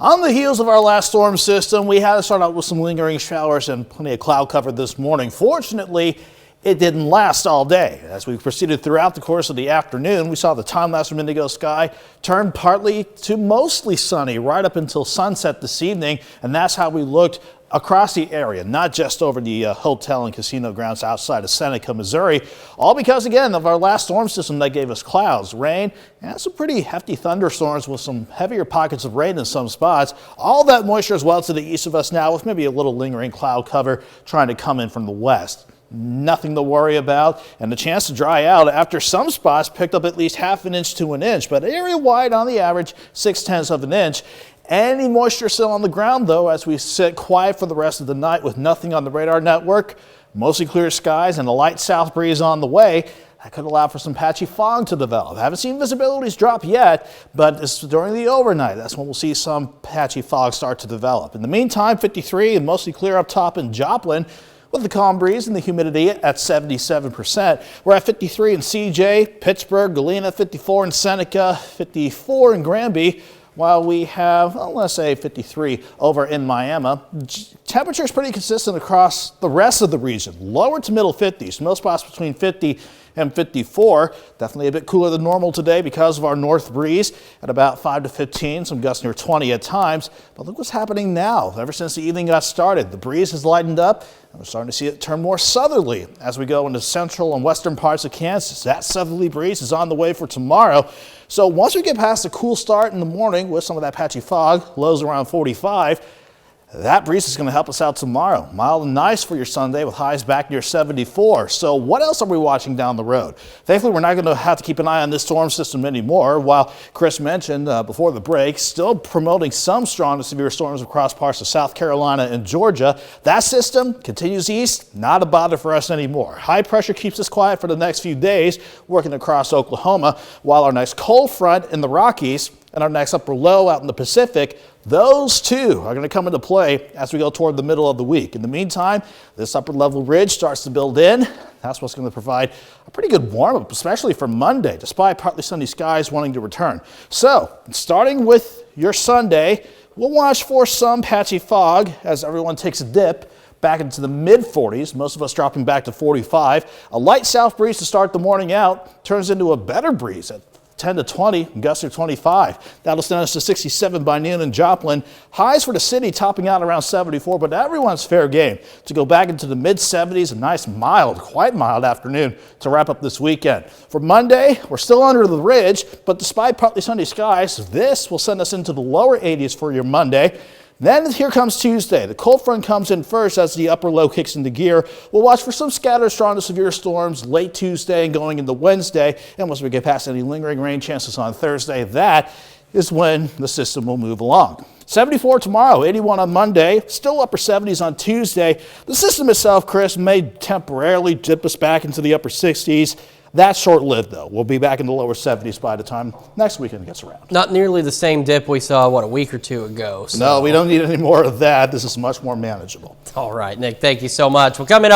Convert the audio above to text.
On the heels of our last storm system, we had to start out with some lingering showers and plenty of cloud cover this morning. Fortunately, it didn't last all day. As we proceeded throughout the course of the afternoon, we saw the time-lapse from indigo sky turn partly to mostly sunny right up until sunset this evening, and that's how we looked across the area, not just over the hotel and casino grounds outside of Seneca, Missouri, all because, again, of our last storm system that gave us clouds, rain, and some pretty hefty thunderstorms with some heavier pockets of rain in some spots. All that moisture is well to the east of us now, with maybe a little lingering cloud cover trying to come in from the west. Nothing to worry about, and the chance to dry out after some spots picked up at least half an inch to an inch, but area-wide on the average 0.6 of an inch. Any moisture still on the ground, though, as we sit quiet for the rest of the night with nothing on the radar network, mostly clear skies and a light south breeze on the way. That could allow for some patchy fog to develop. Haven't seen visibilities drop yet, but it's during the overnight. That's when we'll see some patchy fog start to develop. In the meantime, 53 and mostly clear up top in Joplin, with the calm breeze and the humidity at 77%. We're at 53 in CJ, Pittsburgh, Galena, 54 in Seneca, 54 in Granby, while we have, well, let's say 53 over in Miami. Temperature is pretty consistent across the rest of the region. Lower to middle 50s, most spots between 50 and 54. Definitely a bit cooler than normal today because of our north breeze at about 5 to 15, some gusts near 20 at times. But look what's happening now. Ever since the evening got started, the breeze has lightened up, and we're starting to see it turn more southerly as we go into central and western parts of Kansas. That southerly breeze is on the way for tomorrow. So once we get past a cool start in the morning with some of that patchy fog, lows around 45, that breeze is going to help us out tomorrow. Mild and nice for your Sunday with highs back near 74. So what else are we watching down the road? Thankfully, we're not going to have to keep an eye on this storm system anymore. While Chris mentioned before the break, still promoting some strong to severe storms across parts of South Carolina and Georgia. That system continues east, not a bother for us anymore. High pressure keeps us quiet for the next few days, working across Oklahoma, while our next cold front in the Rockies and our next upper low out in the Pacific, those two are going to come into play as we go toward the middle of the week. In the meantime, this upper level ridge starts to build in. That's what's going to provide a pretty good warm-up, especially for Monday, despite partly sunny skies wanting to return. So, starting with your Sunday, we'll watch for some patchy fog as everyone takes a dip back into the mid-40s, most of us dropping back to 45. A light south breeze to start the morning out turns into a better breeze at 10 to 20, gusts are 25. That'll send us to 67 by noon in Joplin. Highs for the city topping out around 74, but everyone's fair game to go back into the mid-70s. A nice mild, quite mild afternoon to wrap up this weekend. For Monday, we're still under the ridge, but despite partly sunny skies, this will send us into the lower 80s for your Monday. Then here comes Tuesday. The cold front comes in first as the upper low kicks into gear. We'll watch for some scattered strong to severe storms late Tuesday and going into Wednesday. And once we get past any lingering rain chances on Thursday, that is when the system will move along. 74 tomorrow, 81 on Monday, still upper 70s on Tuesday. The system itself, Chris, may temporarily dip us back into the upper 60s. That's short-lived, though. We'll be back in the lower 70s by the time next weekend gets around. Not nearly the same dip we saw, what, a week or two ago. So. No, we don't need any more of that. This is much more manageable. All right, Nick, thank you so much. Well, coming up.